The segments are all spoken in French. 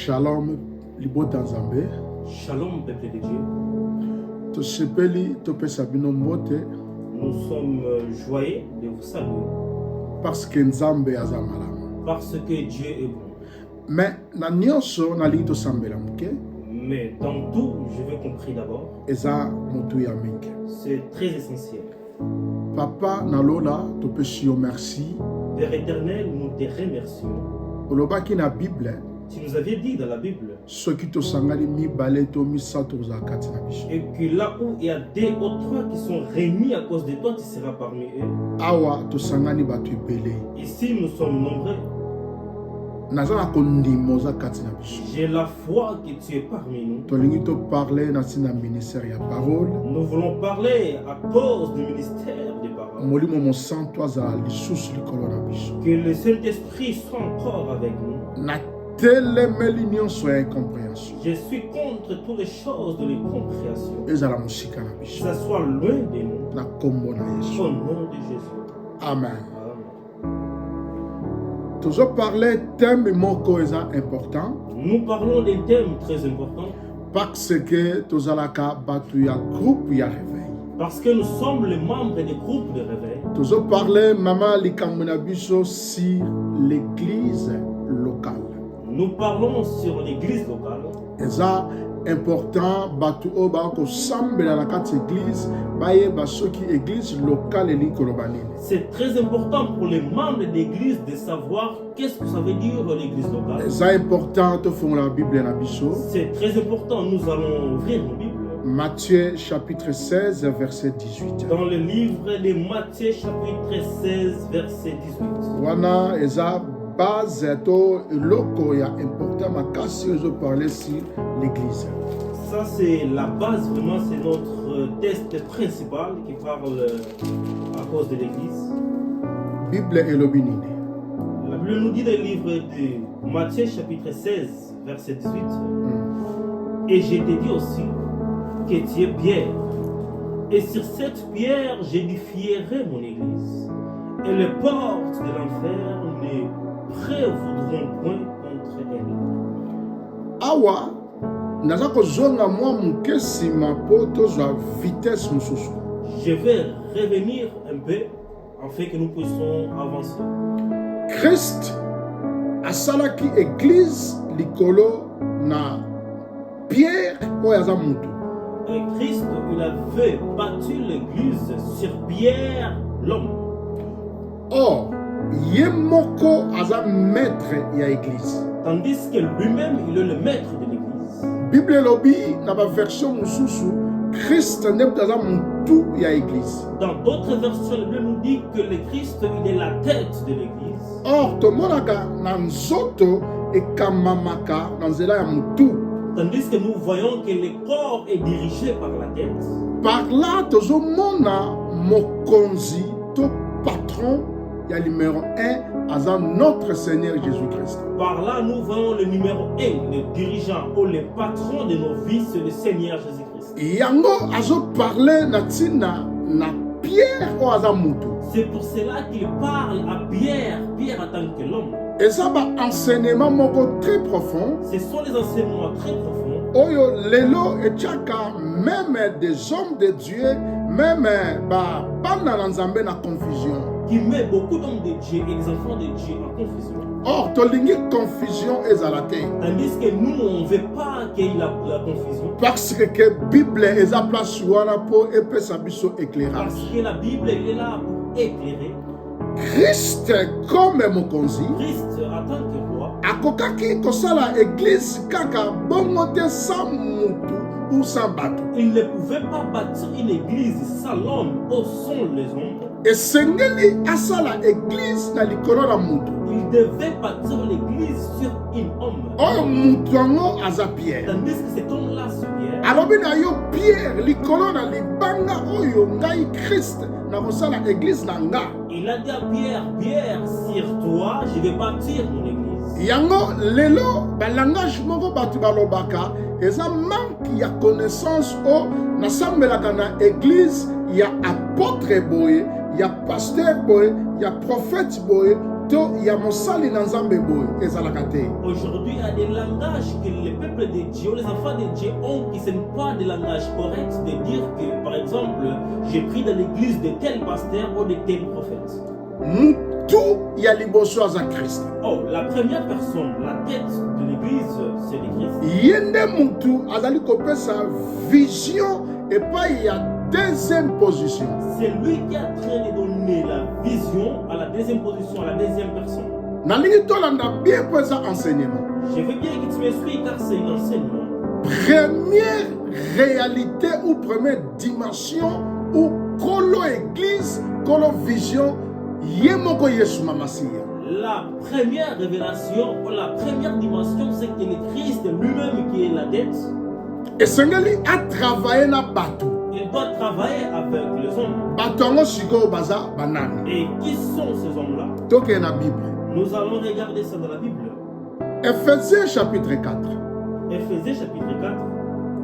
Shalom, libota nzambe. Shalom, peuple de Dieu. Tosepeli topesa bino mbote. Nous sommes joyeux de vous saluer. Parce que nzambe aza malamu. Parce que Dieu est bon. Mais na nyonso nalingi tosambela muke. Mais dans tout, je veux qu'on prie d'abord. Eza mutu ya mingi. C'est très essentiel. Papa nalola topesi yo merci. Père éternel, nous te remercions. Olobaki na Bible. Tu nous avais dit dans la Bible. Soki tosangani mibale to misato kozala kati na biso. Et que là où il y a deux ou trois qui sont réunis à cause de toi, tu seras parmi eux. Awa tosangani batu ebele. Ici, nous sommes nombreux. Naza na kondima oza kati na biso. J'ai la foi que tu es parmi nous. Tolingi toparle na ntina ministère ya parole. Nous voulons parler à cause du ministère des paroles. Molimo mosantu azala lisusu likolo na biso. Que le Saint-Esprit soit encore avec nous. Na telemeli nyonso ya incompréhension. Je suis contre toutes les choses de l'incompréhension. Ezala mosika na Que biso. ça soit loin de nous. Na kombo na Yesu. Au nom de Jésus. Amen. Amen. Tozo parler thème moko eza important Nous parlons d'un thème très important parce que tozalaka batu ya groupe ya réveil. parce que nous sommes les membres des groupes de réveil. Tozo parler mama likambo na biso sur l'église locale. Nous parlons sur l'église locale. Eza important batu o ba ko sambela na kati église baye ba soki église locale eli koloba nini. C'est très important pour les membres d'église de savoir qu'est-ce que ça veut dire l'église locale. Eza important to fongola la Bible na biso. C'est très important. Nous allons ouvrir nos Bibles. Matthieu chapitre 16 verset 18. Dans le livre de Matthieu chapitre 16 verset 18. Wana eza base to loko ya important makasi ozo parler sur l'église. Ça c'est la base, vraiment c'est notre test principal qui parle à cause de l'église. Bible elobi nini? La Bible nous dit dans le livre de Matthieu chapitre 16 verset 18. Et je te dis aussi que tu es pierre. Et sur cette pierre j'édifierai mon église. Et les portes de l'enfer ne prévaudront point contre elle. Awa naza kozonga mwa muke nsima po tozwa vitesse mosusu. Je vais revenir un peu afin que nous puissions avancer. Christ asalaki église likolo na pierre oyo aza mutu. Et Christ, il avait bâti l'église sur Pierre, l'homme. Or ye moko aza maître ya église. Tandis que lui-même, il est le maître de l'église. Bible elobi na ba version mosusu Christ nde mutu aza mutu ya église. Dans d'autres versions, la Bible nous dit que le Christ, il est la tête de l'église. Or tomonaka na nzoto ekamamaka na nzela ya mutu. Tandis que nous voyons que le corps est dirigé par la tête. Par là tozomona mokonzi to patron ya numéro 1 aza notre Seigneur Jésus-Christ. Par là, nous voyons le numéro 1, le dirigeant ou le patron de nos vies, c'est le Seigneur Jésus-Christ. Yango azo parler na tina na Pierre o aza mutu. C'est pour cela qu'il parle à Pierre, Pierre en tant que l'homme. Et ça va enseignement moko très profond. Ce sont des enseignements très profonds. Oyo lelo etiaka même des hommes de Dieu, même ba bana na nzambe na confusion. Qui met beaucoup d'hommes de Dieu et des enfants de Dieu en confusion. Or tolingi confusion ezala te. Tandis que nous, on ne veut pas qu'il y ait la confusion. Parce que Bible eza place wana po epesa biso éclairage. Parce que la Bible, elle est là pour éclairer. Christ comme mokonzi Christ, en tant que roi, akokaki kosala église kaka bongo te sans mutu ou sans bato. il ne pouvait pas bâtir une église sans l'homme ou sans les hommes. Esengeli asala église na likolo na mutu. Il devait bâtir l'église sur une homme. Oyo mutu yango aza Pierre. Tandis que cet homme-là, c'est Pierre. Alobi na yo Pierre likolo na libanga oyo ngai Christ na kosala église na nga. Il a dit à Pierre, Pierre, sur toi, je vais bâtir mon église. Yango lelo ba langage moko batu balobaka eza manque ya connaissance o nasambelaka na église ya apôtre boye, ya pasteur boye, ya prophète boye to ya mosali na nzambe boy ezalaka te. Aujourd'hui, il y a des langages que les peuples de Dieu, les enfants de Dieu ont, qui ne sont pas des langages corrects de dire que, par exemple, j'ai pris dans l'église de tel pasteur ou de tel prophète. Mutu ya liboso aza Christ. Oh, la première personne, la tête de l'église, c'est le Christ. Yende mutu azali kopesa vision et pas il y a deuxième position. C'est lui qui est en train de donner la vision à la deuxième position, à la deuxième personne. Nalingi tolanda bien pour ça enseignement. Je veux bien que tu m'expliques car c'est un enseignement. Première réalité ou première dimension ou kolo église, kolo vision, yemoko Yesu mamasiya. La première révélation, ou la première dimension, c'est que le Christ lui-même qui est la tête. Et Sengeli a travaillé na bateau. Il doit travailler avec les hommes. Batongo siko baza banani. Et qui sont ces hommes-là? Toke na Bible. Nous allons regarder ça dans la Bible. Ephésiens chapitre 4. Ephésiens chapitre 4.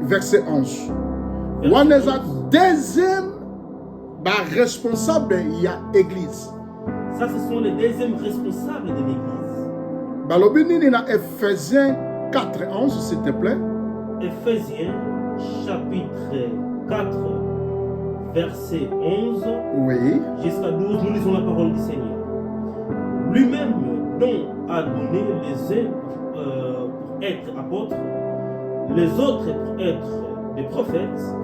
Verset 11. Waneza deuxième responsable il y a église. Ça, ce sont les deuxièmes responsables de l'église. Balobi nini na Ephésiens 4, 11 s'il te plaît. Ephésiens chapitre 4, verset 11 Oui. jusqu'à 12, nous lisons la parole du Seigneur. Lui-même donc a donné les uns pour être apôtres, les autres pour être des prophètes,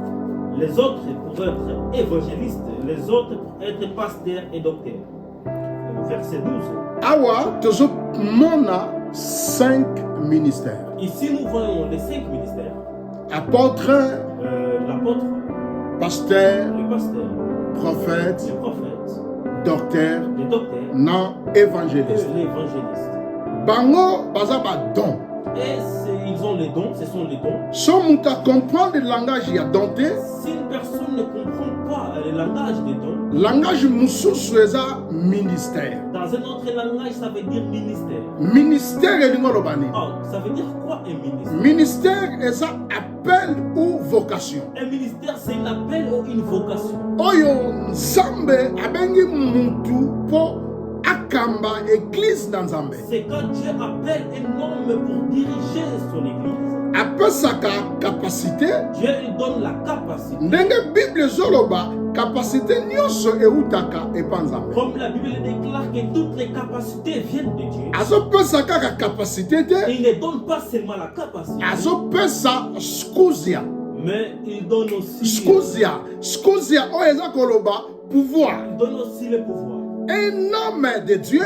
les autres pour être évangélistes, les autres pour être pasteurs et docteurs. Verset 12. Awa tozo mona 5 ministères. Ici nous voyons les 5 ministères. Apôtre, L'apôtre, pasteur, le pasteur, prophète, le prophète, docteur, le docteur non et évangéliste. l'évangéliste. Bango baza ba don. Et ils ont les dons, ce sont les dons. So muta comprendre le langage ya donté, Si une personne ne comprend pas le langage des dons, langage mususu eza ministère. dans un autre langage, ça veut dire ministère. Ministère elingo lobani. Oh, ça veut dire quoi un ministère? Ministère eza appel ou vocation. Un ministère, c'est un appel ou une vocation. Oyo nzambe abengi mutu po akamba église na nzambe. C'est quand Dieu appelle un homme pour diriger son église. Apesaka capacité. Dieu lui donne la capacité. Ndenge Bible zoloba capacité nyonso eutaka epa nzambe. Comme la Bible déclare que toutes les capacités viennent de Dieu. Azopesa kaka capacité te. Il ne donne pas seulement la capacité, Azopesa skuzia. mais il donne aussi, Skuzia. Skuzia oyo eza koloba pouvoir. il donne aussi le pouvoir. Un homme de Dieu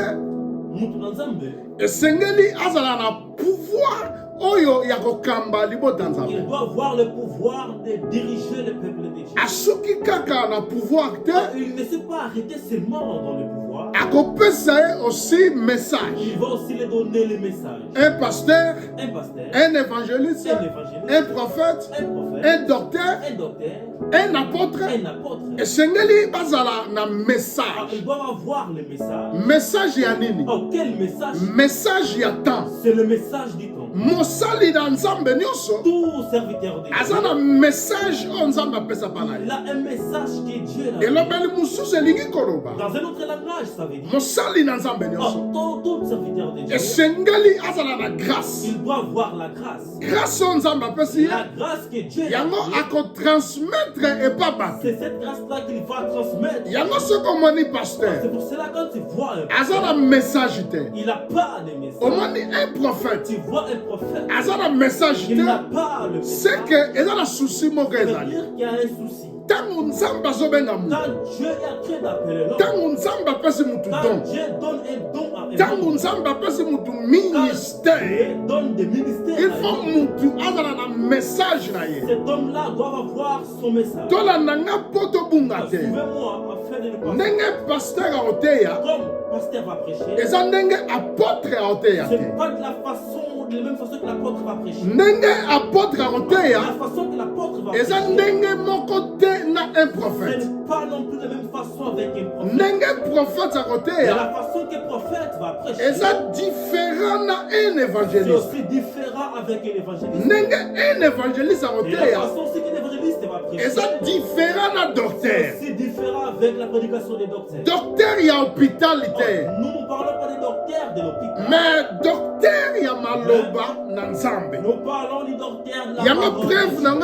Mutu na Nzambe, esengeli azala na pouvoir oyo ya kokamba libota nzambe. il doit avoir le pouvoir de diriger le peuple de Dieu. Asoki kaka na pouvoir te, Il ne s'est pas arrêté seulement dans le pouvoir. akopesa ye aussi message. Il va aussi lui donner le message. Un pasteur, Un pasteur, un évangéliste, un évangéliste, un prophète, un prophète, un docteur, un docteur, un apôtre. un apôtre. Esengeli bazala na Ah, message. il doit avoir le message. Message ya nini? Oh, quel message? Message ya temps. C'est le message du temps. Mosali na nzambe nyonso Tout serviteur de aza na Dieu, message oyo nzambe apesa pa na ye. il a un message que Dieu a. elobeli mosusu elingi koloba Dans un autre langage, ça veut dire. mosali na nzambe nyonso Tout serviteur de Dieu, esengeli azala na grâce. il doit avoir la grâce. Grâce oyo nzambe apesi ye La grâce que Dieu a. yango akotransmettre epa bato. C'est cette grâce-là qu'il va transmettre. yango soki omoni pasteur C'est pour cela quand tu vois aza na message te, il n'a pas de message. omoni un prophète Tu vois un prophète, aza na message il n'a te, pas le c'est message. que eza na susi moko Ça veut ezali dire qu'il y a un souci. ntango nzambe azobenga moto, Quand Dieu est en train d'appeler l'homme, ntango nzambe apesi motu quand don, Dieu donne un don à un ntango homme, nzambe apesi motu quand ministère, Dieu donne des ministères il à faut lui, mutu azala na message na ye. cet homme-là doit avoir son message. tolanda nga mpo tobunga te. Suivez-moi afin de ne pas. ndenge pasteur aoteya Comme pasteur va prêcher, eza ndenge apôtre aoteya te. c'est pas de la même façon que l'apôtre va prêcher. ndenge apôtre La aoteya façon que l'apôtre va eza prêcher, ndenge moko te na un ce prophète. n'est pas non plus de la même façon avec un prophète. ndenge prophète Mais akoteya la façon que le prophète va prêcher, eza différent na un c'est évangéliste. aussi différent avec un évangéliste. ndenge un évangéliste Et la akoteya façon aussi qu'un évangéliste va prêcher. Et ça différent na docteur. C'est différent avec la prédication des docteurs. Docteur il y a hôpital ité. Nous ne parlons pas des docteurs de l'hôpital. Mais docteur il y a maloba na nzambe. Nous parlons du docteur de la Il y a ma parole. preuve dans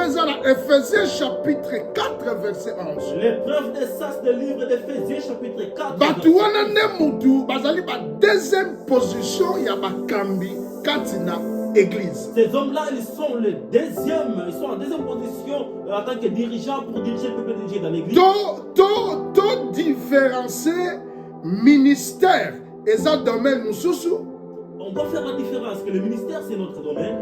Éphésiens chapitre 4 verset 11. L'épreuve de ça, c'est le livre d'Éphésiens chapitre 4. Batu wana ne mutu bazali ba deuxième position ya bakambi katina église. Ces hommes-là, ils sont en deuxième position en tant que dirigeants pour diriger le peuple de Dieu dans l'église. To différencier ministère et ça domaine mususu. On doit faire la différence que le ministère, c'est notre domaine.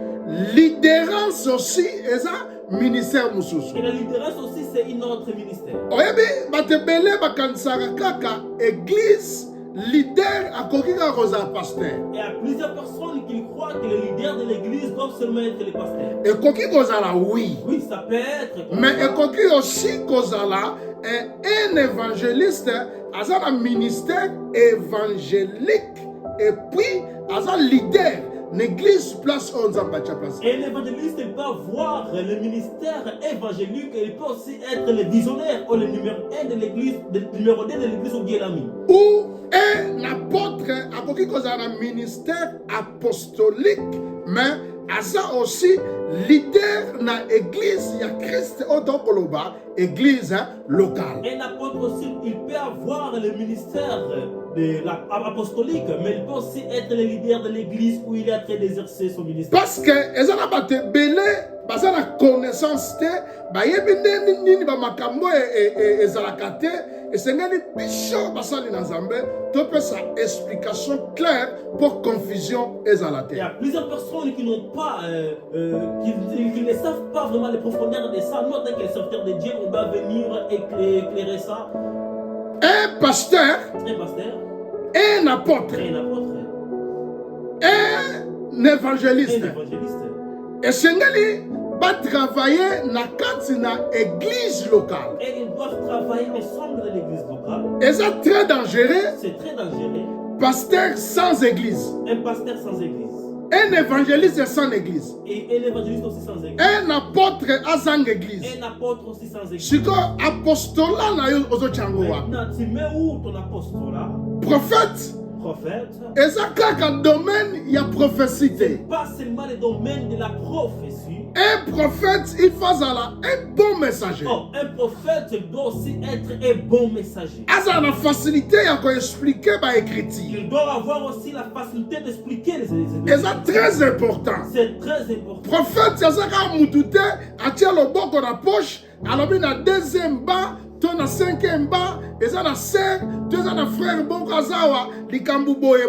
Lidérance aussi et ça ministère mususu. Et la leaderance aussi, c'est une autre ministère. Oyebi batebele bakanisaka kaka église leader akoki kaka kozala pasteur. Et il y a plusieurs personnes qui croient que les leaders de l'église doivent seulement être les pasteurs. Ekoki kozala oui. Oui, ça peut être. Comme Mais ça. ekoki aussi kozala un évangéliste aza na ministère évangélique et puis aza leader l'église place on nzambe atia place. Et l'évangéliste, il peut avoir le ministère évangélique et il peut aussi être le visionnaire ou le numéro 1 de l'église, le numéro 2 de l'église ou bien l'ami. Ou un apôtre akoki kozala na ministère apostolique mais aza aussi leader na église ya Christ otokoloba église locale. Un apôtre aussi, il peut avoir le ministère de l'apostolique, mais il peut aussi être le leader de l'église où il est en train d'exercer son ministère. Parce que ezala bate belé baza na connaissance te bayebi ndeni nini ba makambo ezalaka te esengeli biso basali na nzambe topesa explication claire pour confusion ezala te. Il y a plusieurs personnes qui n'ont pas, qui ne savent pas vraiment les profondeurs de ça. Nous, en tant que serviteurs de Dieu, on doit venir éclairer ça. Un pasteur, Un pasteur, un apôtre, un apôtre, un un évangéliste évangéliste. esengeli ba travailler na kati na église locale. Et ils doivent travailler ensemble dans l'église locale. Et ça très dangereux, C'est très dangereux. pasteur sans église, Un pasteur sans église. un évangéliste sans église, Et un évangéliste aussi sans église. un apôtre sans église. Un apôtre aussi sans église. Siko apostolat na yo ozochango wa. Maintenant, tu mets où ton apostolat, Prophète, prophète? eza kaka domaine ya prophétie te. Pas seulement le domaine de la prophétie. Un prophète, il faut azala un bon messager. Oh, un prophète doit aussi être un bon messager. Azala na facilité ya ko expliquer ba écriture. Il doit avoir aussi la facilité d'expliquer les Eza très important. C'est très important. Prophète eza kaka mutu te atia loboko na poche alobi na deuxième ba to na cinquième ba eza na sœur to eza na frère boko azawa likambu boye.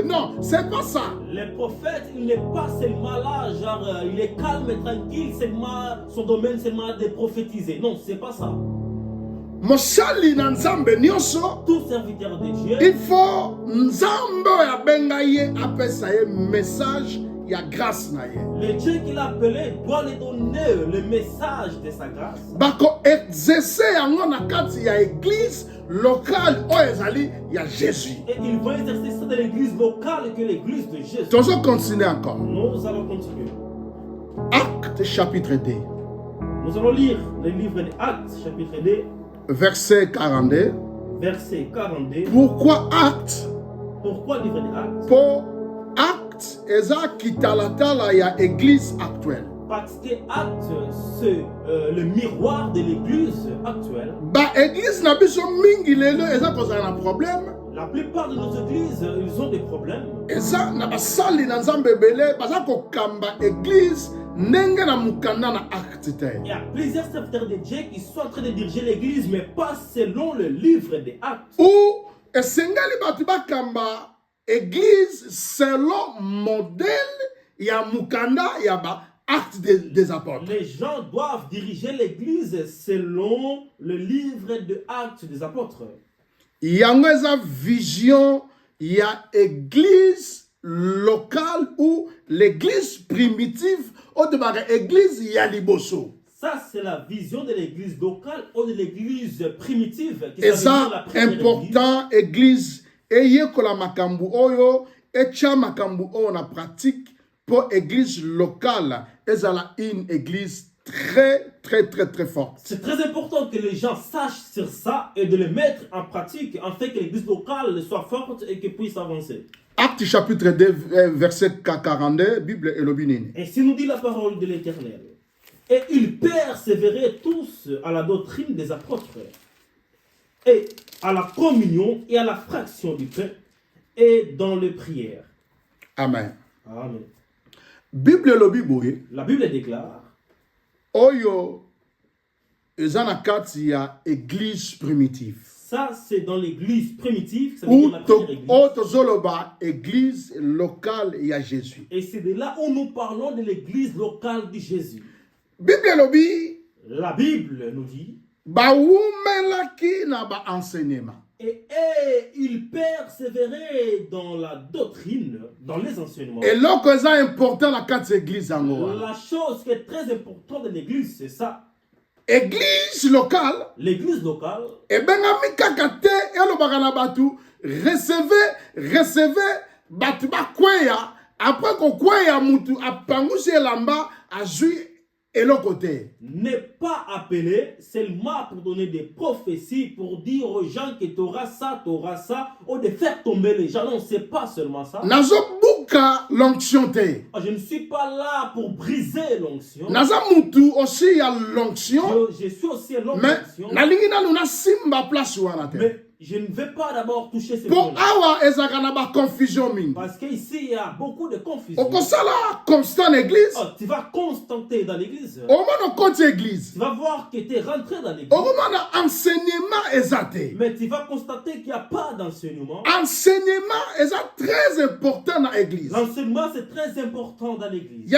Non, c'est pas ça. Le prophète, il n'est pas seulement là, genre, il est calme et tranquille, seulement, son domaine, seulement de prophétiser. Non, c'est pas ça. Mosali na nzambe nyonso Tout serviteur de Dieu, il faut nzambe oyo abenga ye apesa ye message ya grâce na ye. le Dieu qu'il a appelé doit lui donner le message de sa grâce. Bako exercer yango na kati ya église locale oyo ezali ya Jésus. Et il va exercer ça dans l'église locale que l'église de Jésus. Tozo continuer encore. Nous allons continuer. Acte chapitre 2, Nous allons lire le livre des Actes, chapitre 2, verset 42. verset 42. Pourquoi acte? Pourquoi le livre des Actes? Pour acte eza kitalatala ya église actuelle. Parce que Actes, c'est le miroir de l'église actuelle. Ba église na biso mingi lelo eza kozala na problème. La plupart de nos églises, ils ont des problèmes. Eza na basali na nzambe ebele baza kokamba église ndenge na mukanda na acte te. Il y a plusieurs serviteurs de Dieu qui sont en train de diriger l'église, mais pas selon le livre des Actes. Ou esengeli batu bakamba église selon modèle ya mukanda ya ba acte des apôtres. Les gens doivent diriger l'église selon le livre des Actes des apôtres. Yango eza vision ya église locale ou l'église primitive ou de ba église ya liboso. Ça, c'est la vision de l'église locale ou de l'église primitive. Et ça, important, église, eyekola makambu oyo, echa makambu oyo na pratique pour église locale, ezala une église très forte. C'est très important que les gens sachent sur ça et de le mettre en pratique afin que l'église locale soit forte et qu'elle puisse avancer. Acte chapitre 2, verset 42, Bible et l'obinine. Et si nous dit la parole de l'Éternel, et ils persévéraient tous à la doctrine des apôtres, et à la communion et à la fraction du pain, et dans les prières. Amen. Amen. Bible lobi La Bible déclare, oyo ezana kati ya église primitive. ça c'est dans l'église primitive, ça veut dire Ou la première église. tozoloba église locale ya Jésus. Et c'est de là où nous parlons de l'église locale de Jésus. Bible lobi La Bible nous dit, bawumelaki na ba enseignement. et ils persévéraient dans la doctrine, dans les enseignements. Et loko eza important na kati ya église yango. La chose qui est très importante de l'église, c'est ça. Église locale L'église locale, ebengami kaka te elobaka na batu recevez batu bakweya après kokweya mutu apangusi elamba azwi eloko te. n'est pas appelé seulement pour donner des prophéties, pour dire aux gens que tu auras ça, ou de faire tomber les gens. Non, c'est pas seulement ça. Nazobuka l'onction te. Je ne suis pas là pour briser l'onction. Naza mutu aussi ya l'onction. Je suis aussi l'homme Mais d'onction. nalingi nanu na simba place wana te. Mais je ne vais pas d'abord toucher ce Pour point. awa ezaka na ba confusion mingi. Parce qu'ici, il y a beaucoup de confusion. Okosala constant na église. Oh, tu vas constater dans l'église. Omona koti église. Tu vas voir que tu es rentré dans l'église. Okomona enseignement ezate. Mais tu vas constater qu'il n'y a pas d'enseignement. Enseignement est très important dans l'église. L'enseignement, c'est très important dans l'église.